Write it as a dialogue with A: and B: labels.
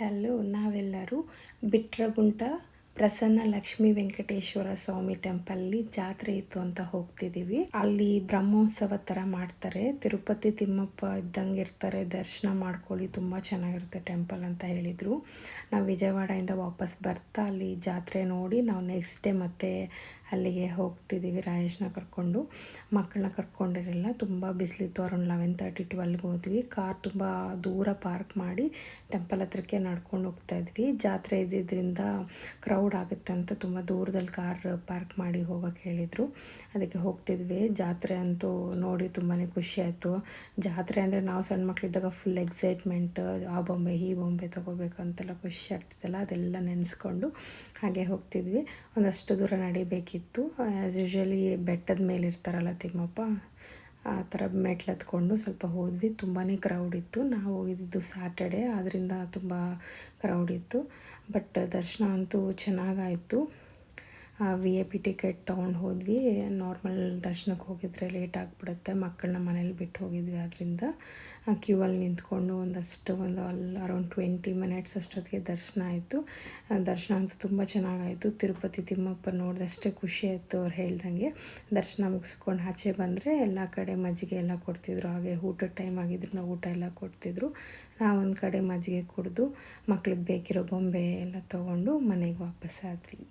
A: Hello, ನಾವೆಲ್ಲರೂ ಬಿಟ್ರಗುಂಟ ಪ್ರಸನ್ನ ಲಕ್ಷ್ಮೀ ವೆಂಕಟೇಶ್ವರ ಸ್ವಾಮಿ ಟೆಂಪಲ್ಲಿ ಜಾತ್ರೆ ಇತ್ತು ಅಂತ ಹೋಗ್ತಿದ್ದೀವಿ. ಅಲ್ಲಿ ಬ್ರಹ್ಮೋತ್ಸವ ಥರ ಮಾಡ್ತಾರೆ. ತಿರುಪತಿ ತಿಮ್ಮಪ್ಪ ಇದ್ದಂಗೆ ಇರ್ತಾರೆ, ದರ್ಶನ ಮಾಡ್ಕೊಳ್ಳಿ, ತುಂಬ ಚೆನ್ನಾಗಿರುತ್ತೆ ಟೆಂಪಲ್ ಅಂತ ಹೇಳಿದರು. ನಾವು ವಿಜಯವಾಡದಿಂದ ವಾಪಸ್ ಬರ್ತಾ ಅಲ್ಲಿ ಜಾತ್ರೆ ನೋಡಿ ನಾವು ನೆಕ್ಸ್ಟ್ ಡೇ ಮತ್ತೆ ಅಲ್ಲಿಗೆ ಹೋಗ್ತಿದ್ದೀವಿ. ರಾಯೇಶ್ನ ಕರ್ಕೊಂಡು, ಮಕ್ಕಳನ್ನ ಕರ್ಕೊಂಡಿರಲಿಲ್ಲ, ತುಂಬ ಬಿಸಿಲಿತ್ತು. ಅರೌಂಡ್ 11:30 12ಗೆ ಹೋದ್ವಿ. ಕಾರ್ ತುಂಬ ದೂರ ಪಾರ್ಕ್ ಮಾಡಿ ಟೆಂಪಲ್ ಹತ್ರಕ್ಕೆ ನಡ್ಕೊಂಡು ಹೋಗ್ತಾ ಇದ್ವಿ. ಜಾತ್ರೆ ಇದ್ದಿದ್ದರಿಂದ ಕ್ರೌಡ್ ಆಗುತ್ತೆ ಅಂತ ತುಂಬ ದೂರದಲ್ಲಿ ಕಾರ್ ಪಾರ್ಕ್ ಮಾಡಿ ಹೋಗೋಕ್ಕೆ ಹೇಳಿದರು. ಅದಕ್ಕೆ ಹೋಗ್ತಿದ್ವಿ. ಜಾತ್ರೆ ಅಂತೂ ನೋಡಿ ತುಂಬಾ ಖುಷಿ ಆಯಿತು. ಜಾತ್ರೆ ಅಂದರೆ ನಾವು ಸಣ್ಣ ಮಕ್ಕಳಿದ್ದಾಗ ಫುಲ್ ಎಕ್ಸೈಟ್ಮೆಂಟ್, ಆ ಬೊಂಬೆ ಈ ಬೊಂಬೆ ತೊಗೋಬೇಕು ಅಂತೆಲ್ಲ ಖುಷಿ ಆಗ್ತಿತ್ತಲ್ಲ, ಅದೆಲ್ಲ ನೆನೆಸ್ಕೊಂಡು ಹಾಗೆ ಹೋಗ್ತಿದ್ವಿ. ಒಂದಷ್ಟು ದೂರ ನಡಿಬೇಕಿತ್ತು. ಆ್ಯಸ್ ಯೂಶ್ವಲಿ ಬೆಟ್ಟದ ಮೇಲೆ ಇರ್ತಾರಲ್ಲ ತಿಮ್ಮಪ್ಪ, ಆ ಥರ ಮೆಟ್ಲು ಹತ್ಕೊಂಡು ಸ್ವಲ್ಪ ಹೋದ್ವಿ. ತುಂಬಾ ಕ್ರೌಡ್ ಇತ್ತು. ನಾವು ಹೋಗಿದ್ದು ಸ್ಯಾಟರ್ಡೇ, ಆದ್ದರಿಂದ ತುಂಬ ಕ್ರೌಡ್ ಇತ್ತು. ಬಟ್ ದರ್ಶನ ಅಂತೂ ಚೆನ್ನಾಗಾಯಿತು. VIP ಟಿಕೆಟ್ ತೊಗೊಂಡು ಹೋದ್ವಿ. ನಾರ್ಮಲ್ ದರ್ಶನಕ್ಕೆ ಹೋಗಿದ್ರೆ ಲೇಟ್ ಆಗಿಬಿಡುತ್ತೆ. ಮಕ್ಕಳನ್ನ ಮನೇಲಿ ಬಿಟ್ಟು ಹೋಗಿದ್ವಿ. ಆದ್ದರಿಂದ ಕ್ಯೂವಲ್ಲಿ ನಿಂತ್ಕೊಂಡು ಒಂದು ಅರೌಂಡ್ 20 ಮಿನಿಟ್ಸ್ ಅಷ್ಟೊತ್ತಿಗೆ ದರ್ಶನ ಆಯಿತು. ದರ್ಶನ ಅಂತೂ ತುಂಬ ಚೆನ್ನಾಗಾಯಿತು. ತಿರುಪತಿ ತಿಮ್ಮಪ್ಪ ನೋಡಿದಷ್ಟೇ ಖುಷಿ ಆಯಿತು. ಅವ್ರು ಹೇಳ್ದಂಗೆ ದರ್ಶನ ಮುಗಿಸ್ಕೊಂಡು ಆಚೆ ಬಂದರೆ ಎಲ್ಲ ಕಡೆ ಮಜ್ಜಿಗೆ ಎಲ್ಲ ಕೊಡ್ತಿದ್ರು. ಹಾಗೆ ಊಟದ ಟೈಮ್ ಆಗಿದ್ರು ನಾವು ಊಟ ಎಲ್ಲ ಕೊಡ್ತಿದ್ರು. ನಾವೊಂದು ಕಡೆ ಮಜ್ಜಿಗೆ ಕುಡಿದು ಮಕ್ಳಿಗೆ ಬೇಕಿರೋ ಬೊಂಬೆ ಎಲ್ಲ ತೊಗೊಂಡು ಮನೆಗೆ ವಾಪಸ್ ಆದ್ವಿ.